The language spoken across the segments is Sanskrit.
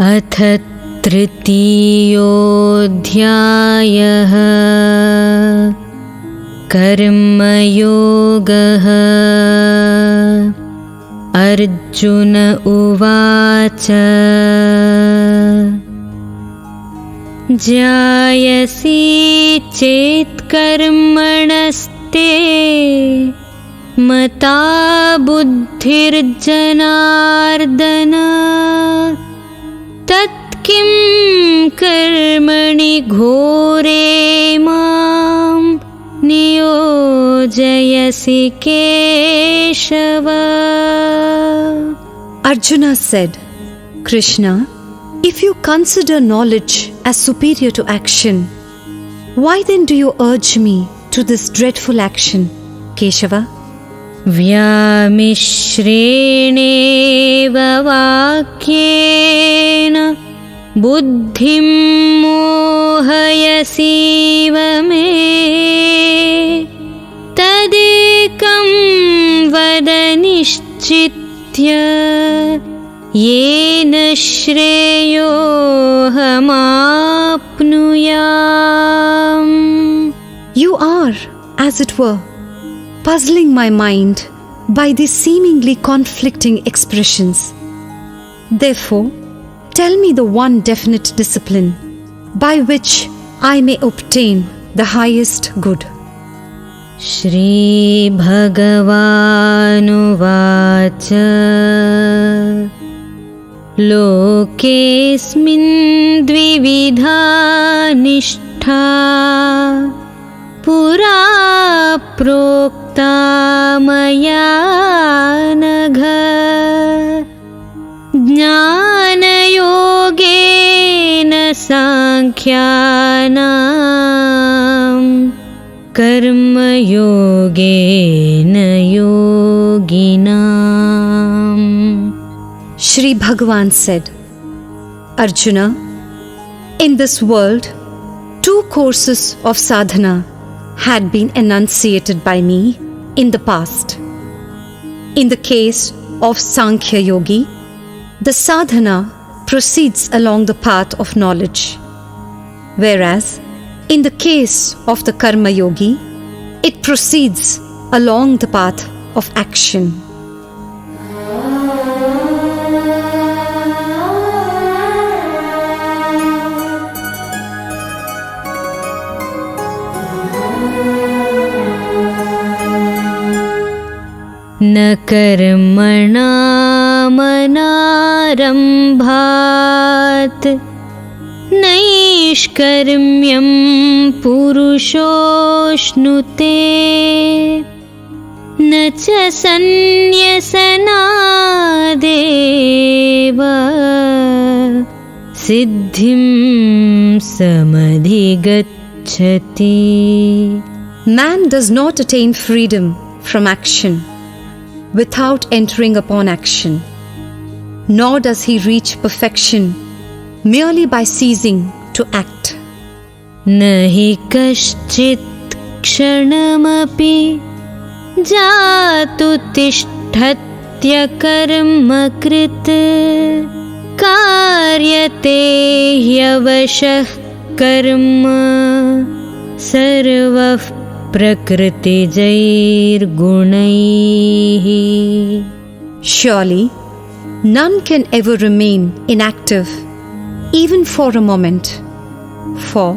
अथ तृतीयोऽध्यायः कर्मयोगः। अर्जुन उवाच जायसि चेत् कर्मणस्ते मता बुद्धिर्जनार्दन तत्किं कर्मणि घोरे मां नियोजयसि Keshava. Arjuna said, Krishna, if you consider knowledge as superior to action, why then do you urge me to this dreadful action, Keshava? व्यामिश्रेणेव वाक्येन बुद्धिं मोहयसीव मे तदेकं वद निश्चित्य येन श्रेयोऽहमाप्नुयाम्। You are, as it were, puzzling my mind by these seemingly conflicting expressions. Therefore, tell me the one definite discipline by which I may obtain the highest good. Shri Bhagavanuvacha Lokesmin dvividha nishtha Pura prokta maya nagha Jnana yogena sankhyanam Karma yogena yoginam. Shri Bhagavan said, Arjuna, in this world, 2 courses of sadhana had been enunciated by me in the past. In the case of Sankhya Yogi, the sadhana proceeds along the path of knowledge, whereas in the case of the Karma Yogi, it proceeds along the path of action. न कर्मणामनारम्भात् नैष्कर्म्यं पुरुषोऽश्नुते न च सन्न्यसनादेव सिद्धिं समधिगच्छति. Man does not attain freedom from action without entering upon action, nor does he reach perfection merely by ceasing to act. Nahi kaschit kshanamapi jatu tishthatya karma krit karyate hyavashah karma sarvah prakriti jair gunaihi. Surely, none can ever remain inactive even for a moment, for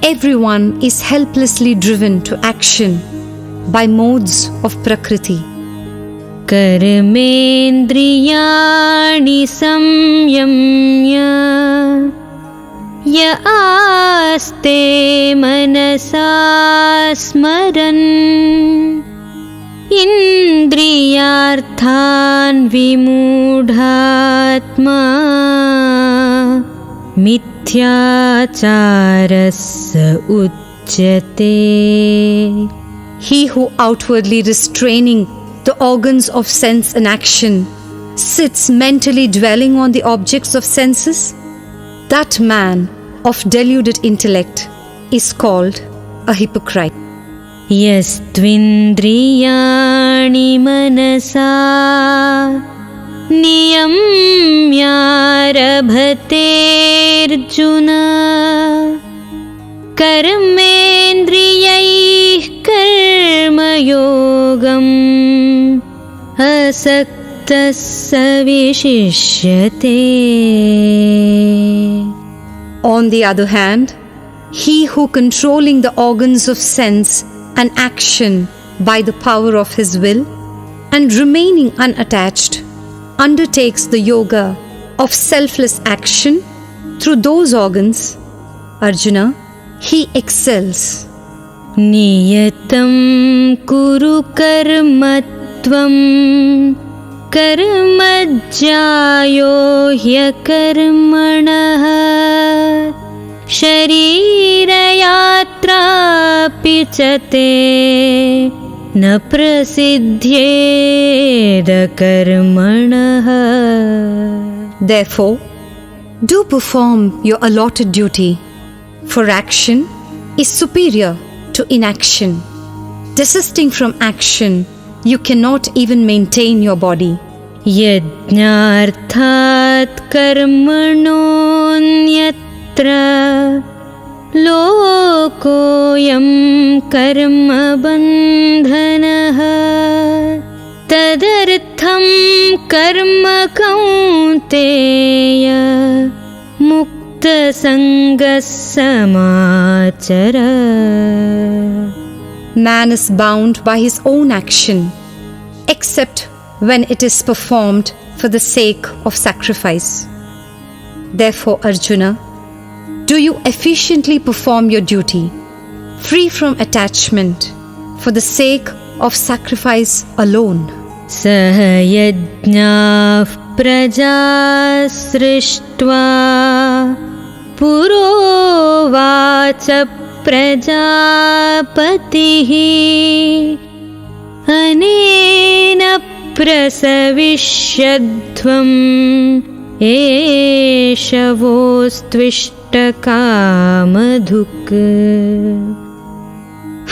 everyone is helplessly driven to action by modes of Prakriti. Karmendriyani samyamya ya aste manasa smaran indriyarthan vimudhatma mithyacharasya uchyate. He who outwardly restraining the organs of sense and action sits mentally dwelling on the objects of senses, that man of deluded intellect is called a hypocrite. Yastvindriyani manasa नियम्यारभतेऽर्जुन कर्मेन्द्रियैः कर्मयोगम् असक्तः स विशिष्यते. On the other hand, he who controlling the organs of sense and action by the power of his will and remaining unattached undertakes the yoga of selfless action through those organs, Arjuna, he excels. नियतं कुरु कर्मत्वं कर्मज्यायो ह्यकर्मणः शरीरयात्रापि च ते न प्रसिद्ध्येद कर्मणः. Therefore, do perform your allotted duty, for action is superior to inaction. Desisting from action, you cannot even maintain your body. यज्ञार्थात् कर्मणोऽन्यत्र लोकोऽयं कर्मबन्धनः तदर्थं कर्म Kaunteya मुक्तसङ्गः समाचर. Man is bound by his own action, except when it is performed for the sake of sacrifice. Therefore, Arjuna, do you efficiently perform your duty, free from attachment, for the sake of sacrifice alone. सह यज्ञाः प्रजा सृष्ट्वा पुरोवाच प्रजापतिः अनेन प्रसविष्यध्वम् एष वोस्त्विष्टकामधुक्.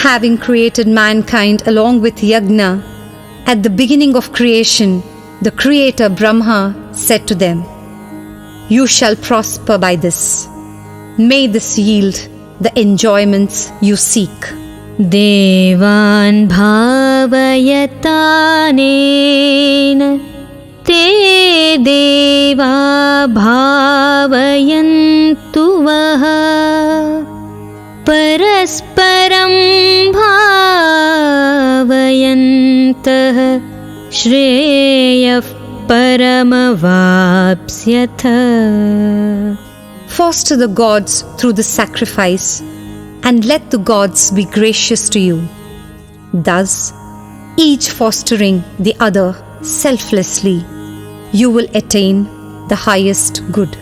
Having created mankind along with Yajna, at the beginning of creation, the Creator Brahma said to them, "You shall prosper by this. May this yield the enjoyments you seek." देवान् भावयतानेन ते देवा भावयन्तु वः परस्परं भावयन्तः श्रेयः परमवाप्स्यथ. Foster the gods through the sacrifice, and let the gods be gracious to you. Thus, each fostering the other selflessly, you will attain the highest good.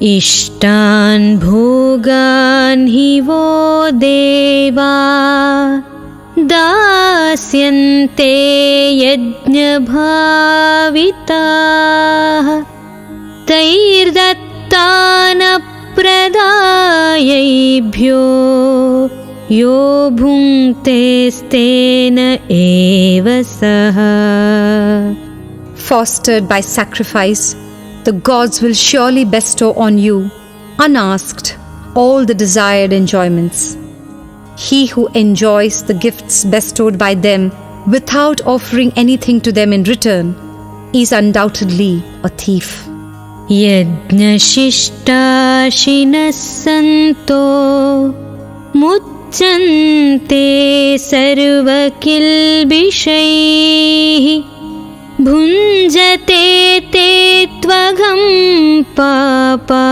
इष्टान् भोगान् हि वो देवा दास्यन्ते यज्ञभाविताः तैर्दत्तानप्रदायैभ्यो यो भुङ्क्तेस्तेन एव सः. Fostered by sacrifice, the gods will surely bestow on you, unasked, all the desired enjoyments. He who enjoys the gifts bestowed by them without offering anything to them in return is undoubtedly a thief. यज्ञशिष्टाशिनः सन्तो मुच्यन्ते सर्वकिल्बिषैः भुञ्जते ते त्वघं पापा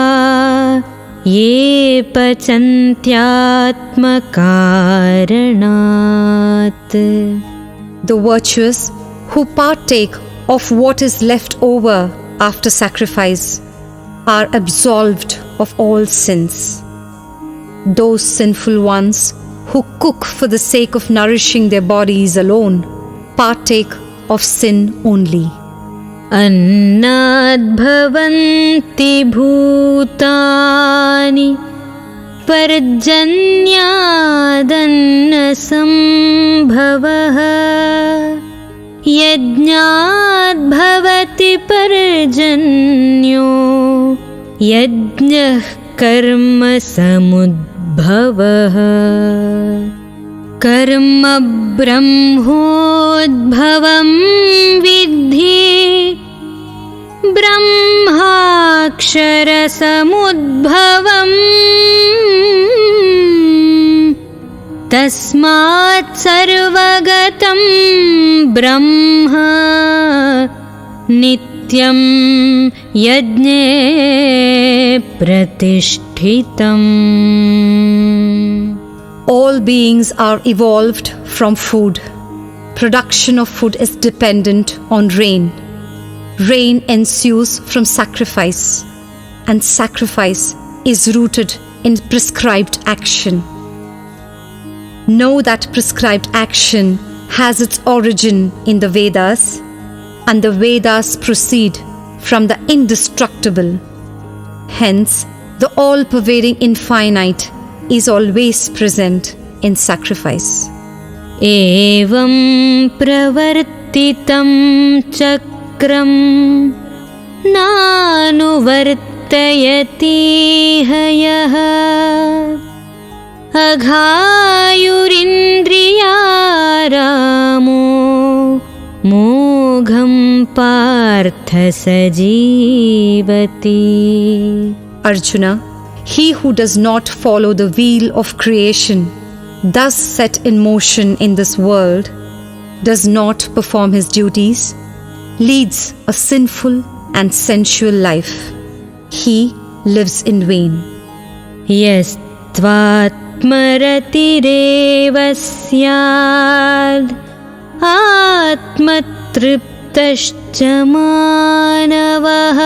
ये पचन्त्यात्मकारणात्. The virtuous who partake of what is left over after sacrifice are absolved of all sins. Those sinful ones who cook for the sake of nourishing their bodies alone partake of sin only. अन्नाद्भवन्ति भूतानि पर्जन्यादन्नसम्भवः यज्ञाद्भवति पर्जन्यो यज्ञः कर्म समुद्भवः कर्म ब्रह्मोद्भवं विद्धि ब्रह्माक्षरसमुद्भवम् तस्मात् सर्वगतं ब्रह्म नित्यं यज्ञे प्रतिष्ठितम्. All beings are evolved from food. Production of food is dependent on rain. Rain ensues from sacrifice, and sacrifice is rooted in prescribed action. Know that prescribed action has its origin in the Vedas, and the Vedas proceed from the indestructible. Hence, the all-pervading infinite is always present in sacrifice. एवं प्रवर्तितं चक्रं नानुवर्तयति हयः अघायुरिन्द्रियारामो मोघं पार्थ स जीवति. Arjuna, he who does not follow the wheel of creation, thus set in motion in this world, does not perform his duties, leads a sinful and sensual life. He lives in vain. यस्त्वात्मरतिरेव स्याद् आत्मतृप्तश्च मानवः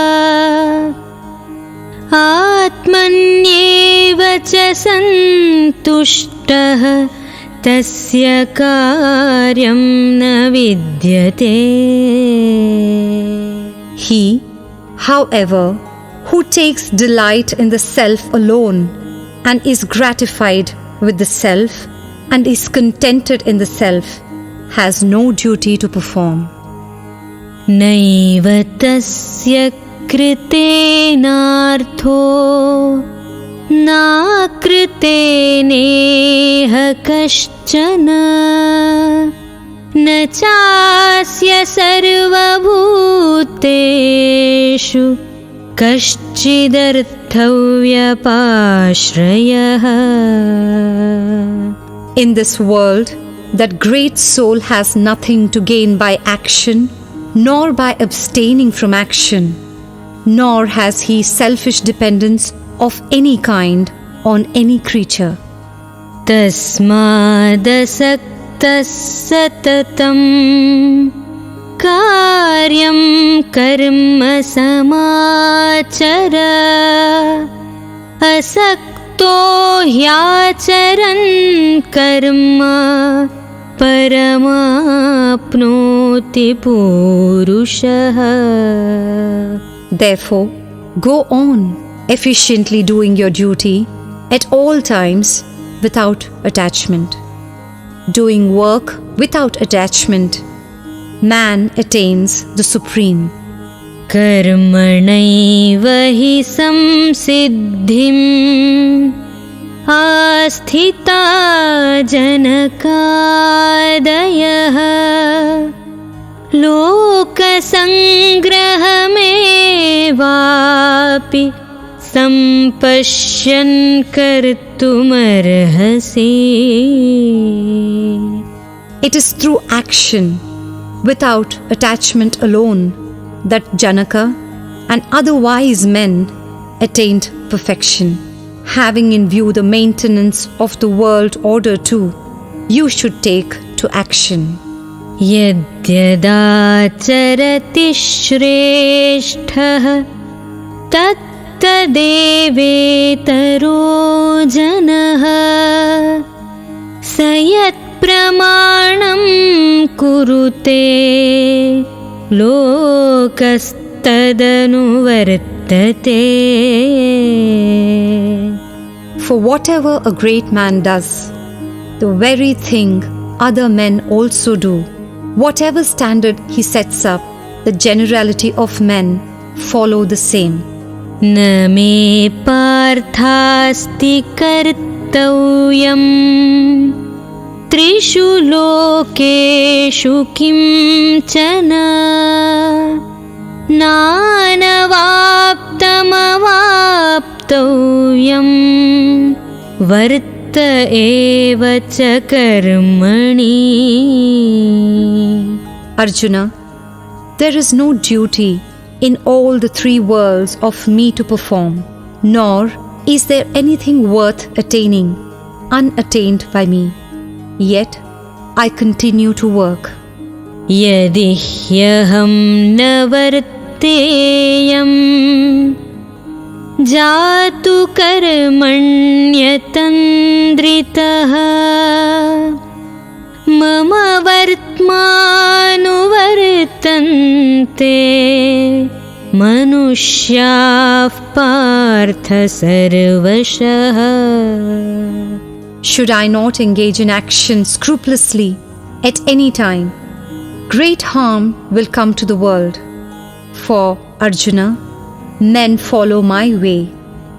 आत्मन्येव च सन्तुष्टः तस्य कार्यं न विद्यते. He, however, who takes delight in the self alone and is gratified with the self and is contented in the self has no duty to perform. नैव तस्य कृतेनार्थो नाकृतेनेह कश्चन न चास्य सर्वभूतेषु कश्चिदर्थव्यपाश्रयः. In this world, that great soul has nothing to gain by action, nor by abstaining from action, nor has he selfish dependence of any kind on any creature. तस्मादसक्तः सततं कार्यं कर्म समाचर असक्तो ह्याचरन् कर्म परमाप्नोति पुरुषः. Therefore, go on efficiently doing your duty at all times without attachment. Doing work without attachment, man attains the supreme. कर्मणैव हि संसिद्धिम् आस्थिता जनकादयः लोकसङ्ग्रहमेवापि सम्पश्यन् कर्तुमर्हसि. It is through action, without attachment alone, that Janaka and other wise men attained perfection. Having in view the maintenance of the world order too, you should take to action. यद्यदाचरति श्रेष्ठः तत्तदेवेतरो जनः स यत्प्रमाणं कुरुते लोकस्तदनुवर्तते. For whatever a great man does, the very thing other men also do. Whatever standard he sets up, the generality of men follow the same. न मे पार्थास्ति कर्तव्यम् त्रिषु लोकेषु किंचन नानवाप्तमवाप्तव्यम् वर्त एव च कर्मणि. Arjuna, there is no duty in all the three worlds of me to perform, nor is there anything worth attaining unattained by me. Yet I continue to work. यदि ह्यहं न वर्तेयम् जातु कर्मण्यतन्द्रितः मम वर्त्मानुवर्तन्ते मनुष्याः पार्थ सर्वशः. Should I not engage in action scrupulously at any time, great harm will come to the world. For, Arjuna, men follow my way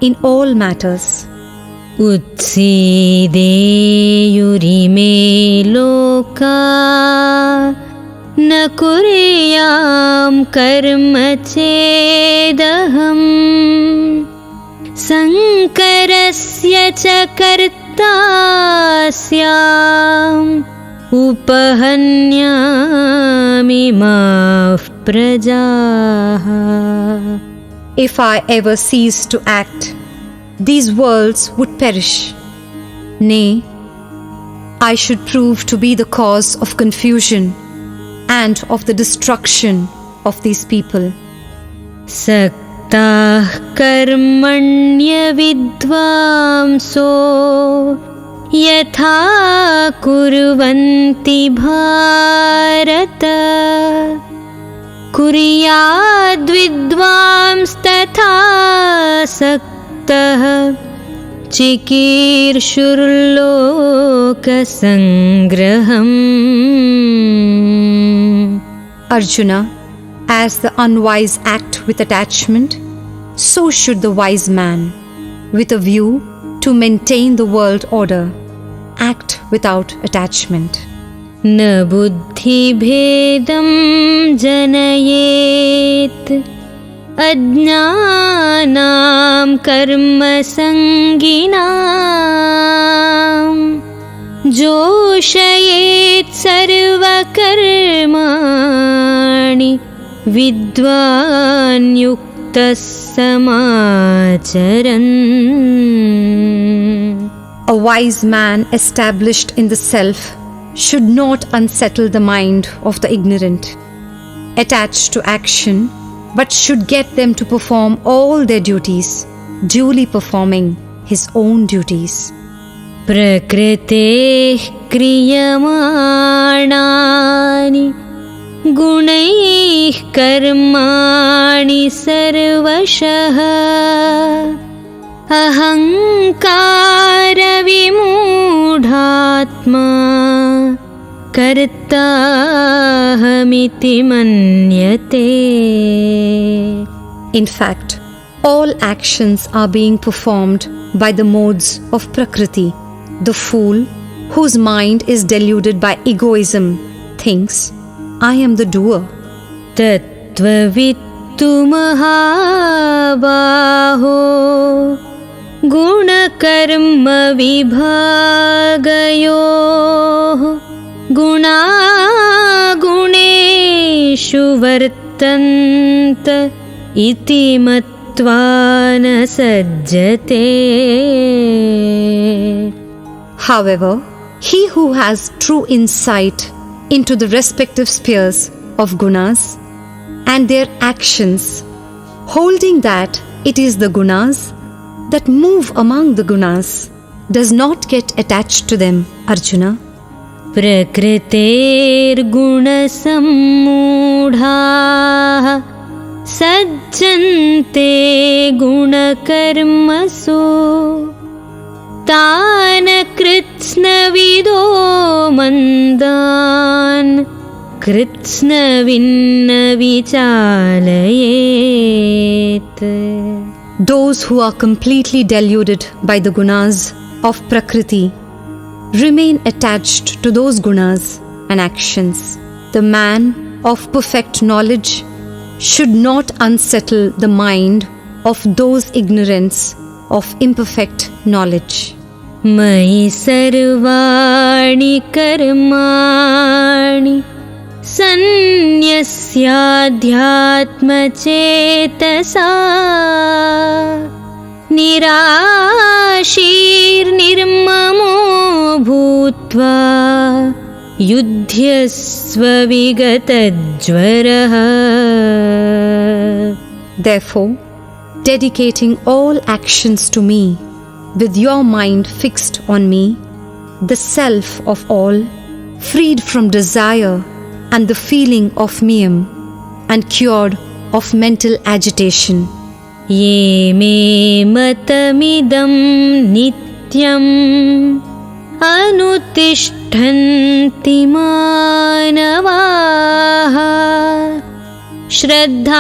in all matters. उत्सीदेयुरिमे लोका न कुर्यां कर्म चेदहम् संकरस्य च कर्ता स्याम् उपहन्यामि माः प्रजाः. If I ever cease to act, these worlds would perish. Nay, I should prove to be the cause of confusion and of the destruction of these people. सक्ताः कर्मण्य विद्वांसो यथा कुर्वन्ति भारत कुर्याद्विद्वांस्तथा सक्तः चिकीर्षुर्लोकसंग्रहम्. Arjuna, as the unwise act with attachment, so should the wise man, with a view to maintain the world order, act without attachment. न बुद्धिभेदं जनयेत् अज्ञानां कर्मसङ्गिनां जोषयेत् सर्वकर्माणि विद्वान् युक्तः समाचरन्. A wise man established in the self should not unsettle the mind of the ignorant, attached to action, but should get them to perform all their duties, duly performing his own duties. प्रकृतेः क्रियमाणानि गुणैः कर्माणि सर्वशः अहङ्कारविमूढात्मा कर्ताहमिति मन्यते. In fact, all actions are being performed by the modes of Prakriti. The fool, whose mind is deluded by egoism, thinks, I am the doer. तत्त्ववित्तु महाबाहो गुणकर्मविभागयोः गुणागुणेषु वर्तन्त इति मत्वा न सज्जते. However, he who has true insight into the respective spheres of gunas and their actions, holding that it is the gunas that move among the gunas, does not get attached to them, Arjuna. प्रकृतेर्गुणसम्मूढाः सज्जन्ते गुणकर्मसु तान् कृत्स्नविदो मन्दान् कृत्स्नविन्न विचालयेत्. Those who are completely deluded by the gunas of Prakriti remain attached to those gunas and actions. The man of perfect knowledge should not unsettle the mind of those ignorance of imperfect knowledge. मयि सर्वाणि कर्माणि सन्न्यस्याध्यात्मचेतसा निराशीर्निर्ममो भूत्वा युध्यस्व विगतज्वरः. Therefore, dedicating all actions to me, with your mind fixed on me, the self of all, freed from desire and the feeling of miyam, and cured of mental agitation. ये मे मतमिदं नित्यम् अनुतिष्ठन्ति मानवाः श्रद्धावन्तो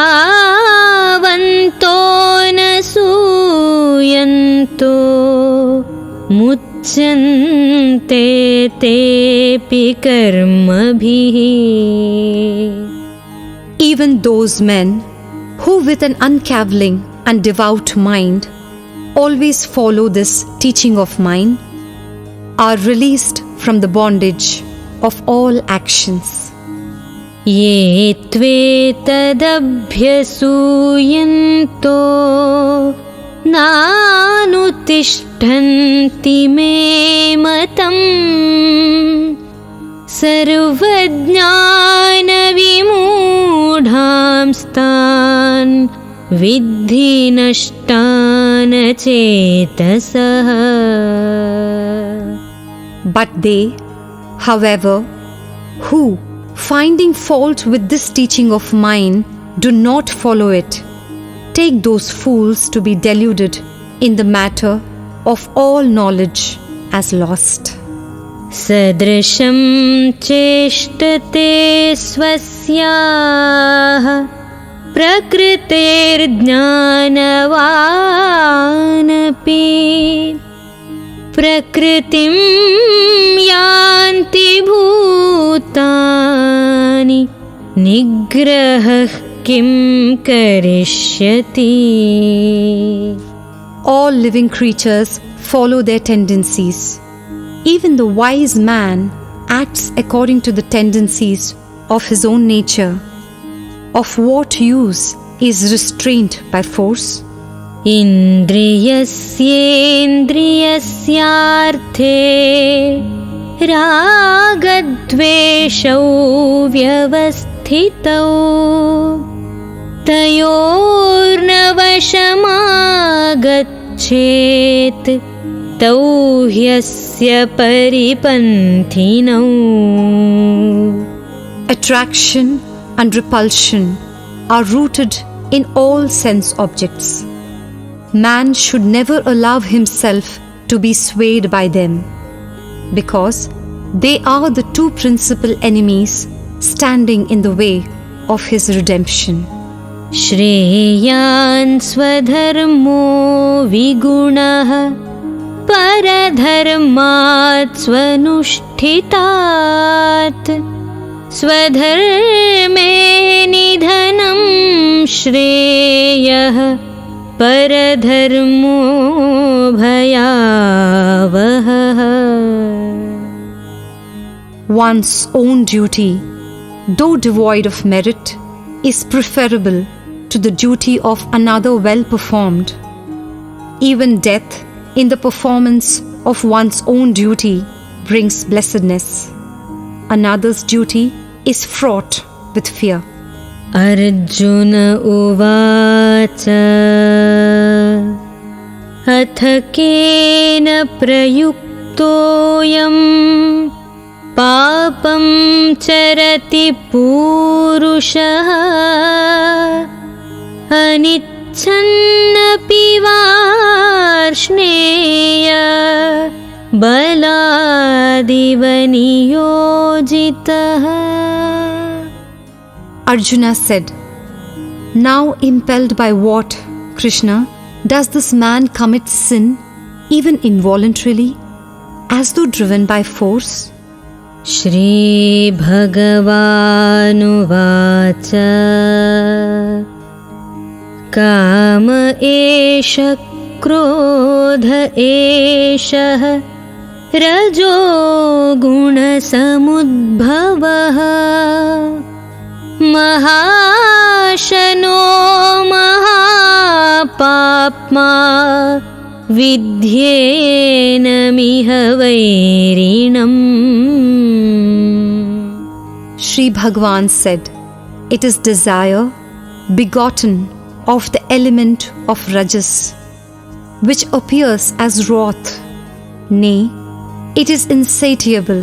न सूयन्तो मुच्यन्ते तेऽपि कर्मभिः. Even those men who with an uncavling and devout mind always follow this teaching of mine are released from the bondage of all actions. ये त्वेतदभ्यसूयन्तो नानुतिष्ठन्ति मे मतम् सर्वज्ञानविमूढांस्तान् विद्धि नष्टान चेतसः. But they, however, who, finding fault with this teaching of mine, do not follow it, take those fools to be deluded in the matter of all knowledge as lost. सदृशं चेष्टते स्वस्याः प्रकृतेर्ज्ञानवानपि प्रकृतिं यान्ति भूतानि निग्रहः किं करिष्यति. All living creatures follow their tendencies. Even the wise man acts according to the tendencies of his own nature. Of what use is restraint by force? इन्द्रियस्येन्द्रियस्यार्थे रागद्वेषौ व्यवस्थितौ तयोर्नवशमागच्छेत् तौ ह्यस्य परिपन्थिनौ. Attraction and repulsion are rooted in all sense objects. Man should never allow himself to be swayed by them, because they are the two principal enemies standing in the way of his redemption. श्रेयान् स्वधर्मो विगुणः परधर्मात् स्वनुष्ठितात् स्वधर्मे निधनं श्रेयः परधर्मो भयावहः. One's own duty, though devoid of merit, is preferable to the duty of another well performed. Even death in the performance of one's own duty brings blessedness. Another's duty is fraught with fear. Arjuna उवाच अथ केन प्रयुक्तोऽयं पापं चरति पूरुषः अनिच्छन्नपि Varshneya बलादिव नियोजितः. Arjuna said, "Now impelled by what, Krishna, does this man commit sin, even involuntarily, as though driven by force?" Shri Bhagawanuvacha Kama esha krodha esha rajo guna samudbhavaha mahashano mahapapma vidyena miha vairinam. Shri Bhagavan said, "It is desire begotten of the element of Rajas, which appears as wrath. Nay, it is insatiable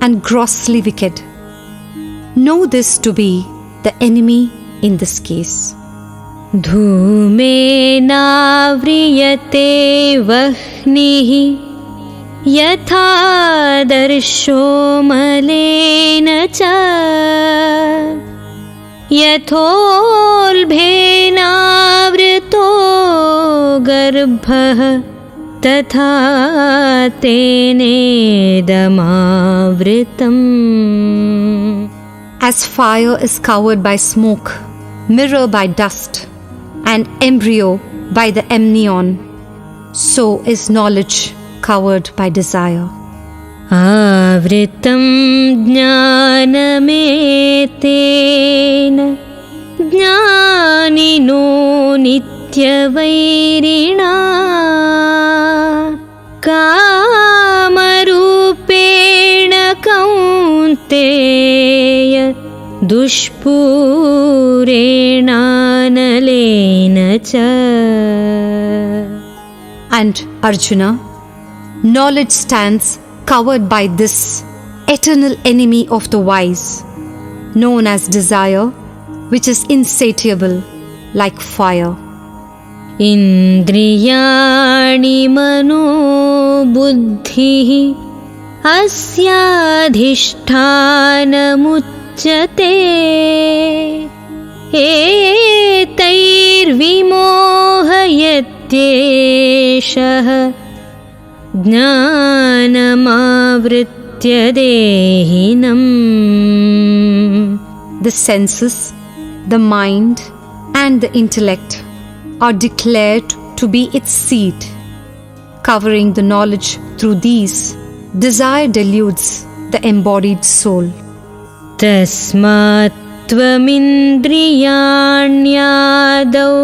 and grossly wicked. Know this to be the enemy in this case." Dhumena vriyate vahnihi yatha darsho malena cha yatholbhena vrito garbha tatha tene damavritam. As fire is covered by smoke, mirror by dust, and embryo by the amnion, so is knowledge covered by desire. Avritam jnanametena jnanino nityavairina kamarupena kaunteya dushpurena nalena cha. And Arjuna, knowledge stands covered by this eternal enemy of the wise, known as desire, which is insatiable like fire. Indriyani mano buddhi asyadhishthanamuchyate etairvimohayatyeshah jnanamavritya dehinam. The senses, the mind, and the intellect are declared to be its seat. Covering the knowledge through these, desire deludes the embodied soul. Tasmat tvamindriyanyadau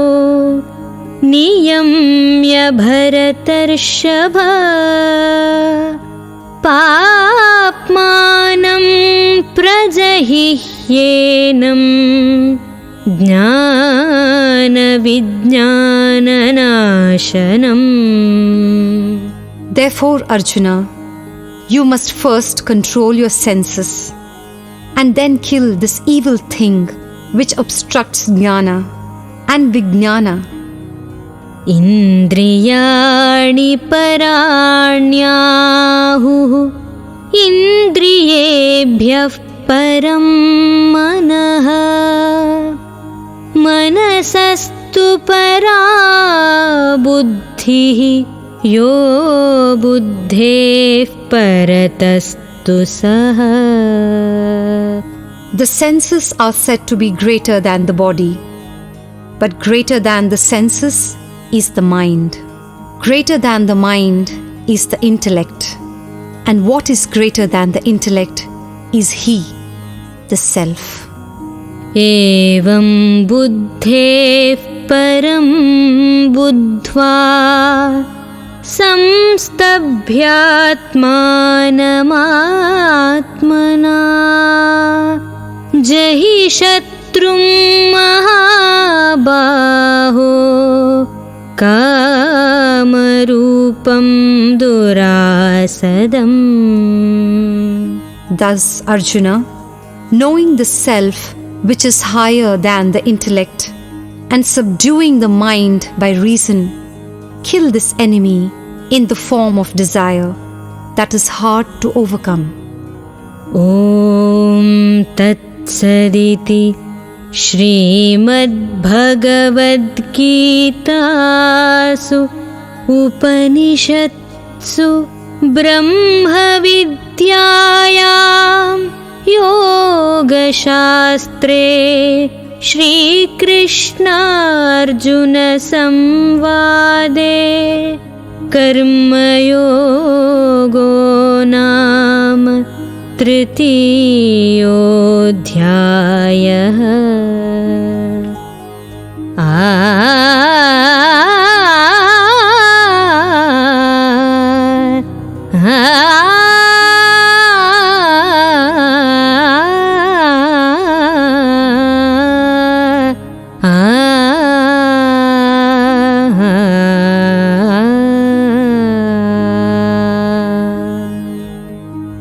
niyamya bharatarshava papmanam prajahihyenam jnana vijnananashanam. Therefore, Arjuna, you must first control your senses and then kill this evil thing which obstructs jnana and vijnana. Indriyani paranyahu indriyebhyah param manaha manasastu para buddhi yo buddhe paratastu saha. The senses are said to be greater than the body, but greater than the senses is the mind. Greater than the mind is the intellect. And what is greater than the intellect is he, the self. Evam buddhe param buddhva samstabhyatmanamatmana jahi shatrum mahabaho kamarupam durasadam. Thus, Arjuna, knowing the self which is higher than the intellect and subduing the mind by reason, kill this enemy in the form of desire that is hard to overcome. Om Tat Saditi श्रीमद्भगवद्गीतासु उपनिषत्सु ब्रह्मविद्यायां योगशास्त्रे श्रीकृष्णार्जुनसंवादे कर्मयोगो नाम तृतीयोऽध्यायः।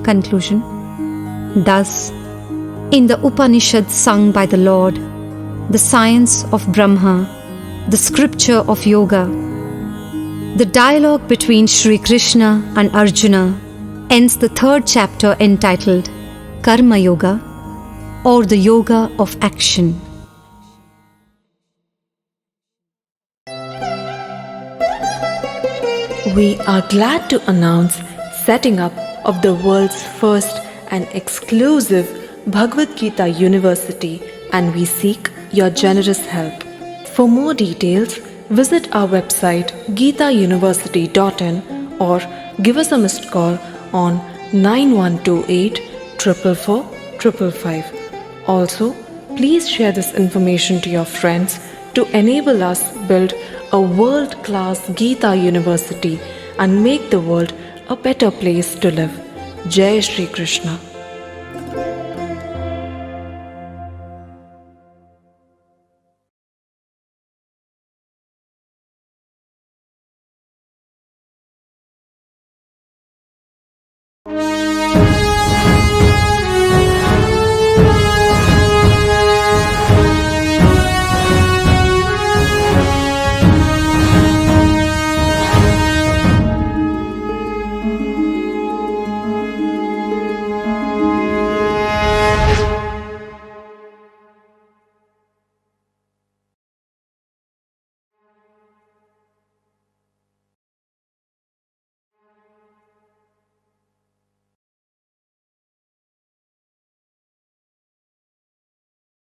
Conclusion. Thus, in the Upanishads sung by the Lord, the science of Brahma, the scripture of yoga, the dialogue between Sri Krishna and Arjuna ends the third chapter entitled Karma Yoga, or the Yoga of Action. We are glad to announce setting up of the world's first and exclusive Bhagavad Gita University, and we seek your generous help. For more details, visit our website gitauniversity.in or give us a missed call on 9128 444 555. Also, please share this information to your friends to enable us build a world-class Gita University and make the world a better place to live. Jai Shri Krishna.